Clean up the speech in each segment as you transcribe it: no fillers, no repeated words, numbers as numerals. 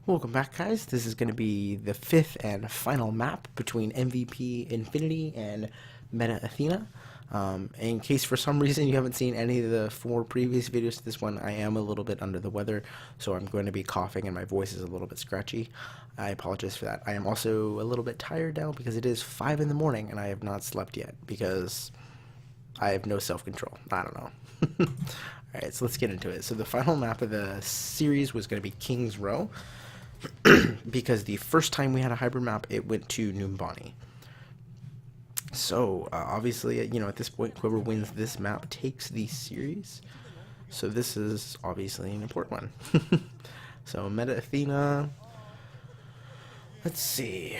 Welcome back, guys. This is going to be the fifth and final map between MVP Infinity and Meta Athena. In case for some reason you haven't seen any of the four previous videos to this one, I am a little bit under the weather, so I'm going to be coughing and my voice is a little bit scratchy. I apologize for that. I am also a little bit tired now because it is 5 in the morning and I have not slept yet because I have no self-control. I don't know. Alright, so let's get into it. So the final map of the series was going to be King's Row. Because the first time we had a hybrid map, it went to Numbani. So, obviously, at this point, whoever wins this map takes the series. So this is obviously an important one. So, Meta Athena. Let's see.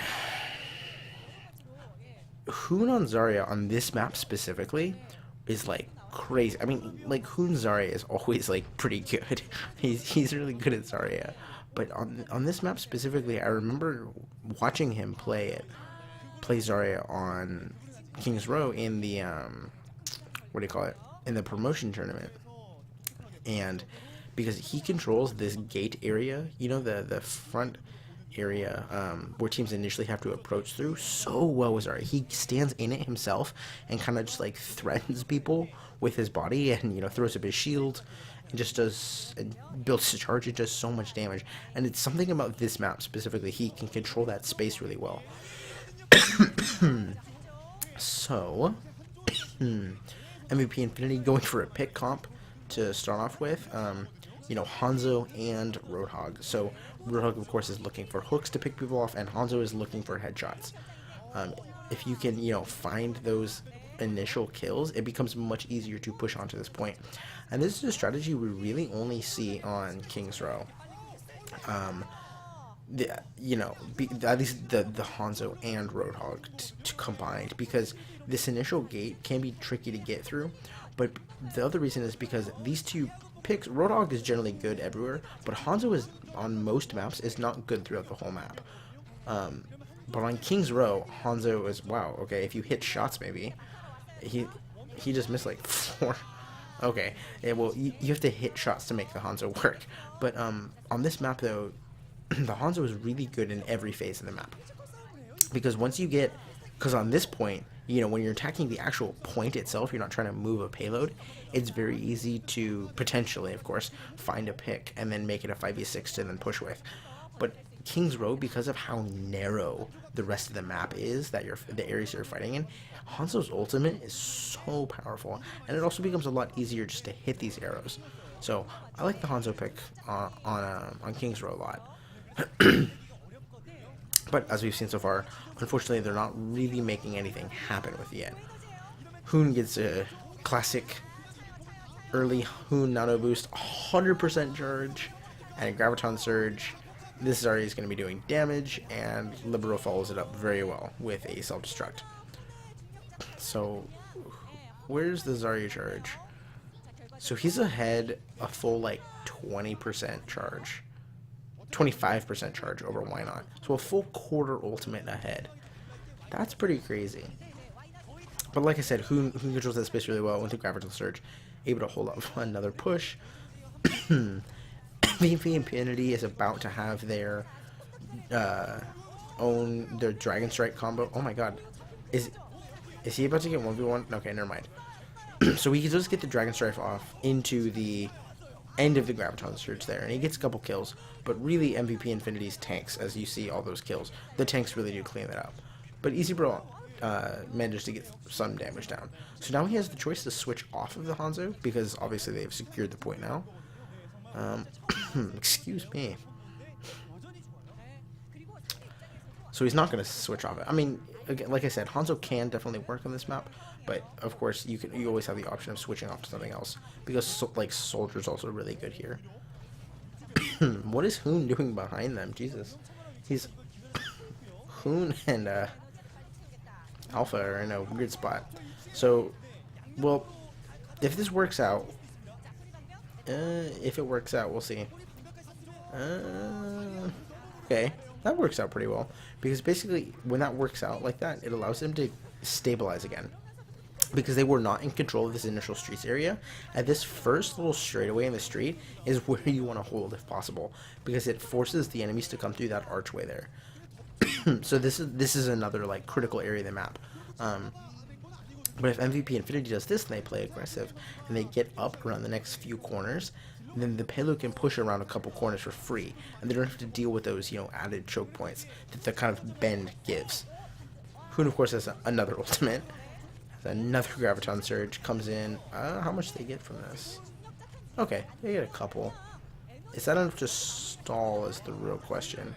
Hoon on Zarya on this map specifically is like crazy. I mean, like, Hoon Zarya is always like pretty good. He's really good at Zarya. But on this map specifically, I remember watching him play Zarya on King's Row in the what do you call it? In the promotion tournament. And because he controls this gate area, the front area where teams initially have to approach through so well with Zarya. He stands in it himself and kind of just like threatens people with his body and throws up his shield. Just does and builds his charge. It does so much damage, and it's something about this map specifically. He can control that space really well. So, MVP Infinity going for a pick comp to start off with. Hanzo and Roadhog. So Roadhog, of course, is looking for hooks to pick people off, and Hanzo is looking for headshots. If you can, find those initial kills, it becomes much easier to push onto this point. And this is a strategy we really only see on King's Row. At least the Hanzo and Roadhog combined, because this initial gate can be tricky to get through. But the other reason is because these two picks, Roadhog is generally good everywhere, but Hanzo is on most maps is not good throughout the whole map. But on King's Row, Hanzo is wow. Okay, if you hit shots, maybe he just missed like 4. Okay, well, you have to hit shots to make the Hanzo work. But on this map, though, the Hanzo is really good in every phase of the map. Because because on this point, when you're attacking the actual point itself, you're not trying to move a payload, it's very easy to, potentially, of course, find a pick and then make it a 5v6 to then push with. But King's Row, because of how narrow the rest of the map is, the areas you're fighting in, Hanzo's ultimate is so powerful, and it also becomes a lot easier just to hit these arrows. So I like the Hanzo pick on King's Row a lot. But as we've seen so far, unfortunately, they're not really making anything happen with it yet. Hoon gets a classic early Hoon nano boost, 100% charge, and a Graviton Surge. This Zarya is going to be doing damage, and Libero follows it up very well with a self-destruct. So, where's the Zarya charge? So he's ahead a full, 20% charge. 25% charge over Why Not. So a full quarter ultimate ahead. That's pretty crazy. But like I said, Hoon controls that space really well, went to Graviton Surge, able to hold up another push. MVP Infinity is about to have their Dragon Strike combo. Oh my god. Is he about to get 1v1? Okay, never mind. So he can just get the Dragon Strike off into the end of the Graviton Surge there, and he gets a couple kills. But really, MVP Infinity's tanks, as you see all those kills, the tanks really do clean that up. But EasyBro managed to get some damage down. So now he has the choice to switch off of the Hanzo, because obviously they've secured the point now. Excuse me. So he's not going to switch off it. I mean, again, like I said, Hanzo can definitely work on this map, but of course you always have the option of switching off to something else, because Soldier's also really good here. What is Hoon doing behind them? Jesus, he's Hoon and Alpha are in a weird spot. So, well, if this works out. If it works out, we'll see. Okay, that works out pretty well. Because basically, when that works out like that, it allows him to stabilize again. because they were not in control of this initial streets area. And this first little straightaway in the street is where you want to hold if possible, because it forces the enemies to come through that archway there. So this is another like critical area of the map. But if MVP Infinity does this and they play aggressive and they get up around the next few corners, then the payload can push around a couple corners for free, and they don't have to deal with those, you know, added choke points that the kind of bend gives. Hoon, of course, has another ultimate. Another Graviton Surge comes in. How much do they get from this? Okay, they get a couple. Is that enough to stall is the real question.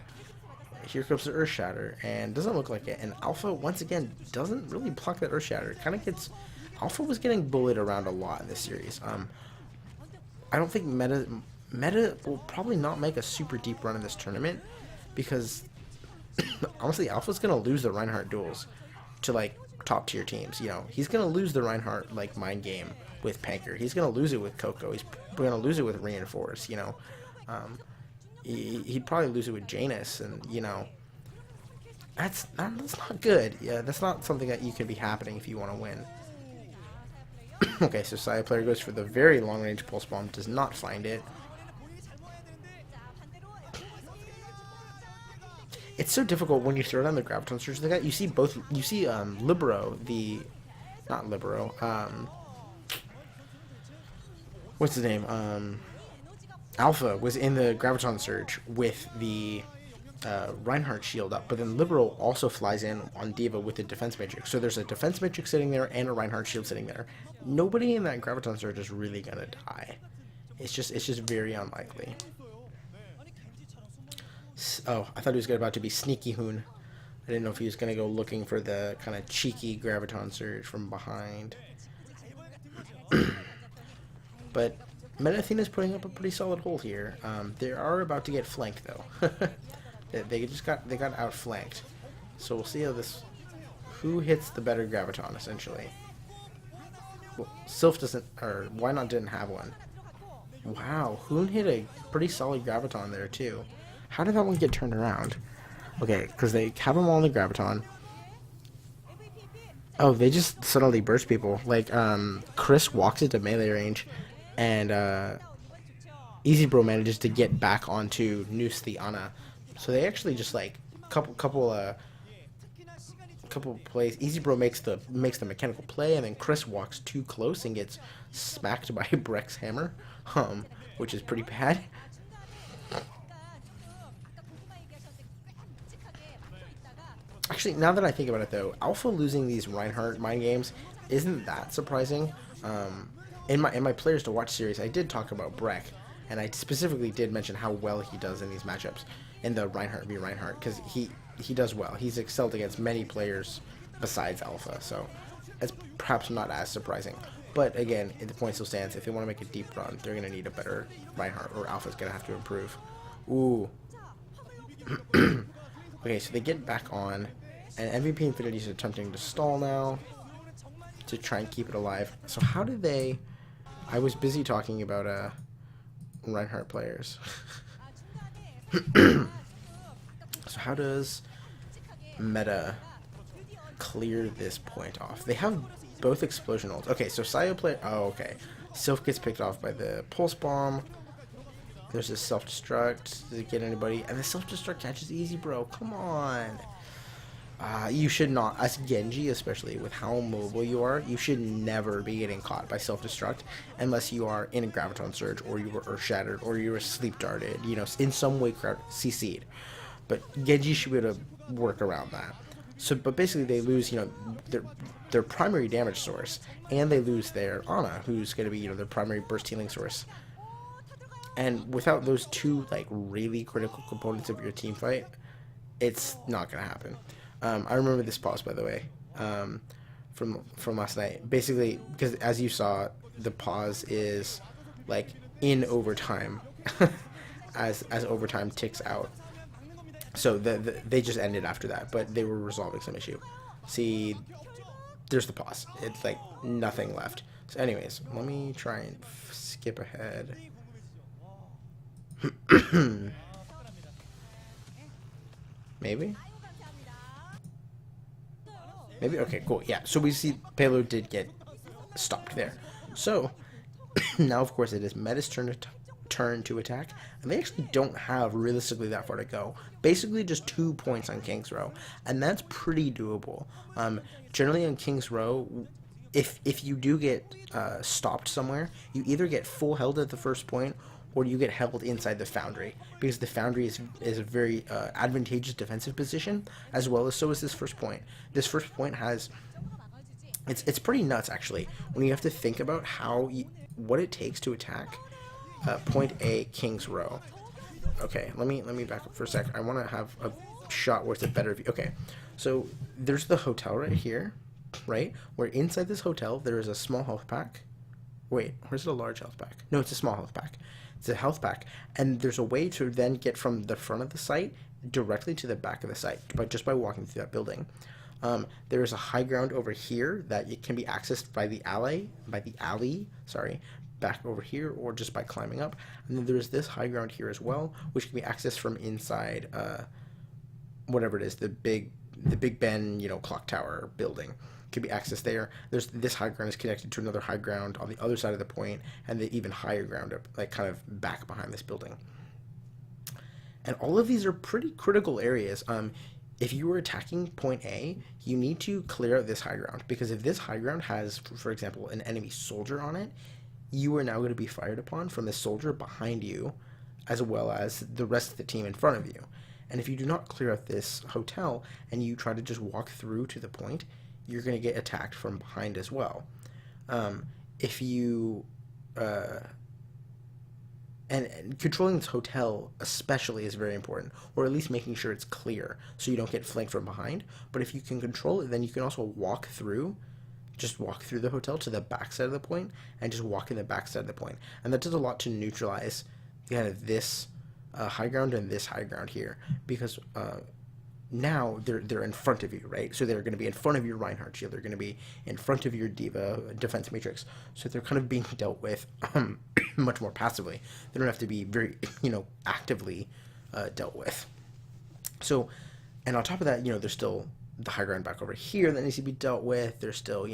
Here comes the Earth Shatter, and doesn't look like it. And Alpha, once again, doesn't really block that Earth Shatter. It kind of gets... Alpha was getting bullied around a lot in this series. I don't think Meta will probably not make a super deep run in this tournament, because honestly, Alpha's going to lose the Reinhardt duels to, like, top tier teams. You know, he's going to lose the Reinhardt, like, mind game with Panker. He's going to lose it with Coco. He's going to lose it with Reinforce, you know. He'd probably lose it with Janus, and, you know, that's not good. Yeah, that's not something that you can be happening if you want to win. Okay, so Saya player goes for the very long-range pulse bomb, does not find it. It's so difficult when you throw down the Graviton Surge like that. You see both. You see Libero, not Libero. What's his name? Alpha was in the Graviton Surge with the Reinhardt shield up, but then Libero also flies in on D.Va with the Defense Matrix. So there's a Defense Matrix sitting there and a Reinhardt shield sitting there. Nobody in that Graviton Surge is really gonna die. It's just very unlikely. Oh, I thought he was about to be Sneaky Hoon. I didn't know if he was gonna go looking for the kind of cheeky Graviton Surge from behind. But Meta Athena's putting up a pretty solid hold here. They are about to get flanked though. They got outflanked. So we'll see how this... Who hits the better Graviton, essentially? Well, Sylph doesn't... Or Why Not didn't have one. Wow, Hoon hit a pretty solid Graviton there, too. How did that one get turned around? Okay, because they have them all in the Graviton. Oh, they just suddenly burst people. Like, Chris walks into melee range, and EasyBro manages to get back onto Noose the Ana. So they actually just like couple plays. EasyBro makes the mechanical play, and then Chris walks too close and gets smacked by Breck's hammer, which is pretty bad. Actually, now that I think about it though, Alpha losing these Reinhardt mind games isn't that surprising. In my Players to Watch series, I did talk about Breck, and I specifically did mention how well he does in these matchups. In the Reinhardt v Reinhardt, because he does well. He's excelled against many players besides Alpha, so it's perhaps not as surprising. But again, the point still stands. If they want to make a deep run, they're going to need a better Reinhardt, or Alpha's going to have to improve. Ooh. Okay, so they get back on, and MVP Infinity is attempting to stall now to try and keep it alive. So how did they... I was busy talking about Reinhardt players. So how does Meta clear this point off? They have both explosion ults. Okay, so Sayo player... Oh, okay. Sylph gets picked off by the pulse bomb. There's this self-destruct. Does it get anybody? And the self-destruct catches EasyBro. Come on. You should not, as Genji especially, with how mobile you are, you should never be getting caught by self-destruct unless you are in a Graviton Surge, or you were Earth Shattered, or you were Sleep Darted, you know, in some way CC'd. But Genji should be able to work around that. So, but basically they lose, you know, their primary damage source, and they lose their Ana, who's going to be, you know, their primary burst healing source. And without those two, like, really critical components of your team fight, it's not going to happen. I remember this pause, by the way, from last night. Basically, because as you saw, the pause is like in overtime, as overtime ticks out. So they just ended after that, but they were resolving some issue. See, there's the pause. It's like nothing left. So, anyways, let me try and skip ahead. Maybe. Okay, cool. Yeah, so we see Payload did get stopped there. So now, of course, it is Meta's turn to attack, and they actually don't have realistically that far to go. Basically, just 2 points on King's Row, and that's pretty doable. Generally, on King's Row, if you do get stopped somewhere, you either get full held at the first point, or you get held inside the Foundry, because the Foundry is a very advantageous defensive position, as well as so is this first point. This first point has it's pretty nuts actually when you have to think about what it takes to attack point A, King's Row. Okay, let me back up for a sec. I want to have a shot where it's a better view. Okay, so there's the hotel right here, right? Where inside this hotel there is a small health pack. Wait, or is it a large health pack? No, it's a small health pack. It's a health pack, and there's a way to then get from the front of the site directly to the back of the site just by walking through that building. There is a high ground over here that it can be accessed by the alley, back over here, or just by climbing up. And then there's this high ground here as well, which can be accessed from inside, whatever it is, the Big Ben, clock tower building. Can be accessed there. There's this high ground is connected to another high ground on the other side of the point, and the even higher ground up, like kind of back behind this building. And all of these are pretty critical areas. If you were attacking point A, you need to clear out this high ground, because if this high ground has, for example, an enemy soldier on it, you are now going to be fired upon from the soldier behind you, as well as the rest of the team in front of you. And if you do not clear out this hotel and you try to just walk through to the point, you're going to get attacked from behind as well. If you and controlling this hotel especially is very important, or at least making sure it's clear so you don't get flanked from behind. But if you can control it, then you can also walk through the hotel to the back side of the point and just walk in the back side of the point. And that does a lot to neutralize kind of this high ground and this high ground here, because now they're in front of you, right? So they're going to be in front of your Reinhardt shield. They're going to be in front of your D.Va defense matrix. So they're kind of being dealt with much more passively. They don't have to be very, actively dealt with. So, and on top of that, there's still the high ground back over here that needs to be dealt with. There's still,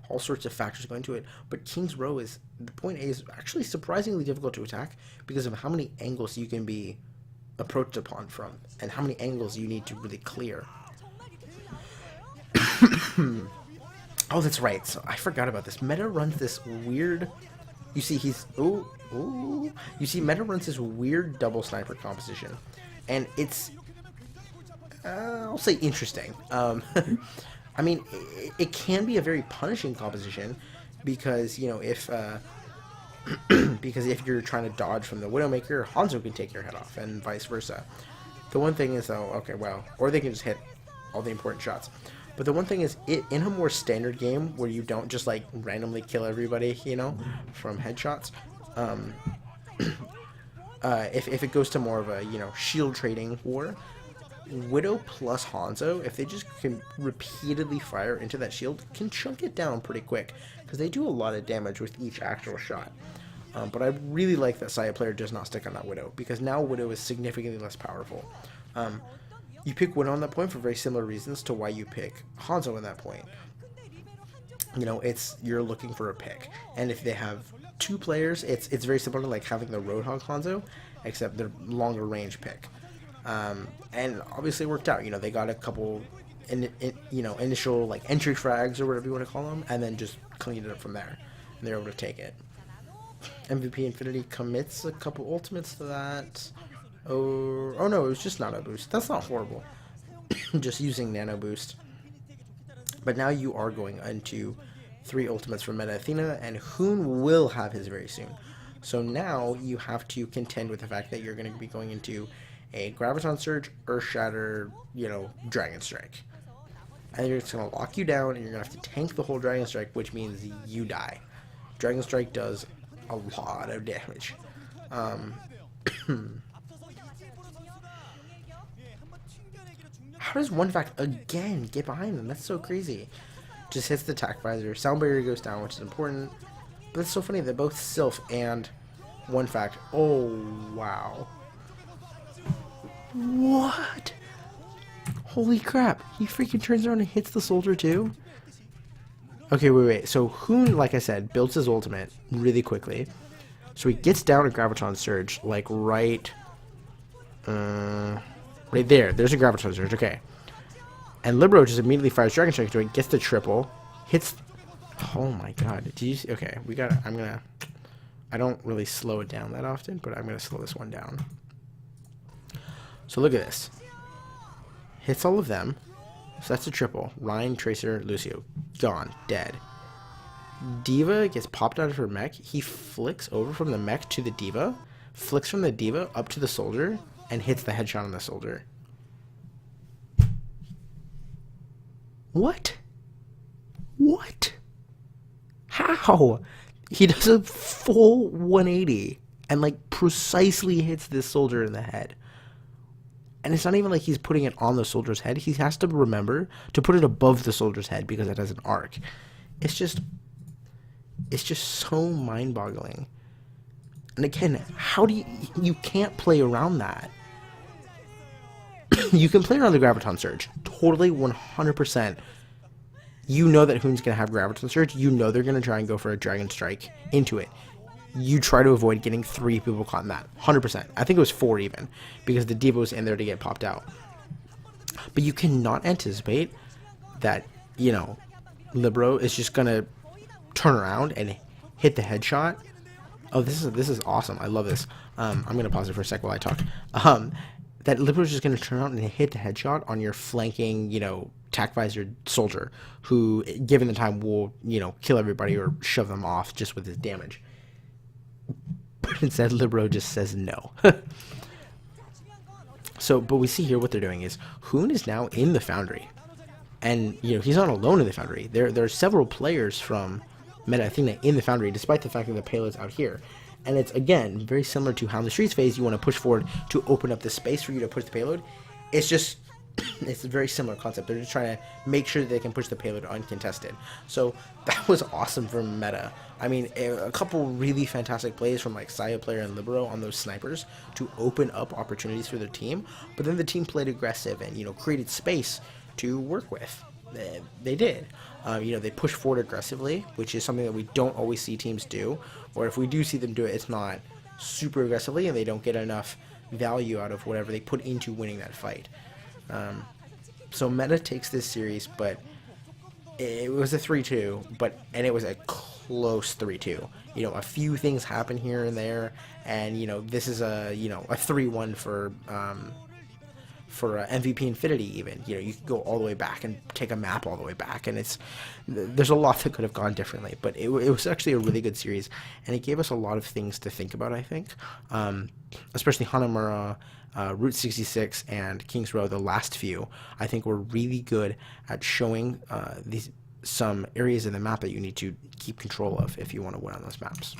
all sorts of factors going into it. But King's Row the point A is actually surprisingly difficult to attack because of how many angles you can be approached upon from, and how many angles you need to really clear. Oh, that's right. So I forgot about this. Meta runs this weird. You see, Meta runs this weird double sniper composition, and it's I'll say interesting. I mean, it can be a very punishing composition because if you're trying to dodge from the Widowmaker, Hanzo can take your head off, and vice versa. The one thing is, though, or they can just hit all the important shots. But the one thing is, in a more standard game where you don't just like randomly kill everybody, from headshots, if it goes to more of a shield trading war, Widow plus Hanzo, if they just can repeatedly fire into that shield, can chunk it down pretty quick, because they do a lot of damage with each actual shot. But I really like that Saya player does not stick on that Widow, because now Widow is significantly less powerful. You pick Widow on that point for very similar reasons to why you pick Hanzo in that point. You're looking for a pick, and if they have two players, it's very similar to like having the Roadhog Hanzo, except they're longer range pick. And obviously it worked out. They got a couple, initial like entry frags or whatever you want to call them, and then just cleaned it up from there, and they're able to take it. MVP Infinity commits a couple ultimates to that. Oh no, it was just Nano Boost. That's not horrible. Just using Nano Boost. But now you are going into 3 ultimates from Meta Athena, and Hoon will have his very soon. So now you have to contend with the fact that you're going to be going into a Graviton Surge, Earth Shatter, Dragon Strike. And it's going to lock you down, and you're going to have to tank the whole Dragon Strike, which means you die. Dragon Strike does a lot of damage. How does One Fact again get behind them? That's so crazy. Just hits the attack visor. Sound barrier goes down, which is important. But it's so funny that both Sylph and One Fact. Oh, wow. What? Holy crap. He freaking turns around and hits the soldier too? Okay, wait. So Hoon, like I said, builds his ultimate really quickly. So he gets down a Graviton Surge, like right there. There's a Graviton Surge, okay. And Libero just immediately fires Dragon Strike into it, gets the triple, hits... Oh my god. Did you see? Okay, I don't really slow it down that often, but I'm going to slow this one down. So look at this. Hits all of them. So that's a triple. Ryan, Tracer, Lucio. Gone. Dead. D.Va gets popped out of her mech. He flicks over from the mech to the D.Va. Flicks from the D.Va up to the soldier. And hits the headshot on the soldier. What? What? How? He does a full 180. And like precisely hits this soldier in the head. And it's not even like he's putting it on the soldier's head. He has to remember to put it above the soldier's head because it has an arc. It's just so mind-boggling. And again, how do you can't play around that. You can play around the Graviton Surge. Totally 100%. You know that Hoon's going to have Graviton Surge. You know they're going to try and go for a Dragon Strike into it. You try to avoid getting 3 people caught in that. 100%. I think it was 4 even. Because the D.Va was in there to get popped out. But you cannot anticipate that, you know, Libero is just going to turn around and hit the headshot. Oh, this is awesome. I love this. I'm going to pause it for a sec while I talk. That Libero's just going to turn around and hit the headshot on your flanking, you know, tac visor soldier who, given the time, will, you know, kill everybody or shove them off just with his damage. But instead, Libero just says no. So, but we see here what they're doing is Hoon is now in the Foundry. And, you know, he's not alone in the Foundry. There are several players from Meta Athena in the Foundry, despite the fact that the payload's out here. And it's, again, very similar to how in the Streets phase you want to push forward to open up the space for you to push the payload. It's just, it's a very similar concept. They're just trying to make sure that they can push the payload uncontested. So that was awesome from Meta. I mean, a couple really fantastic plays from like Saya Player and Libero on those snipers to open up opportunities for their team. But then the team played aggressive and, you know, created space to work with. They did. You know, they push forward aggressively, which is something that we don't always see teams do. Or if we do see them do it, it's not super aggressively and they don't get enough value out of whatever they put into winning that fight. So Meta takes this series, but it was a 3-2, and it was a close 3-2. You know, a few things happen here and there, and, you know, this is a 3-1 for MVP Infinity even. You know, you can go all the way back and take a map all the way back, and there's a lot that could have gone differently, but it was actually a really good series, and it gave us a lot of things to think about, I think. Especially Hanamura, Route 66, and King's Row, the last few, I think were really good at showing some areas in the map that you need to keep control of if you want to win on those maps.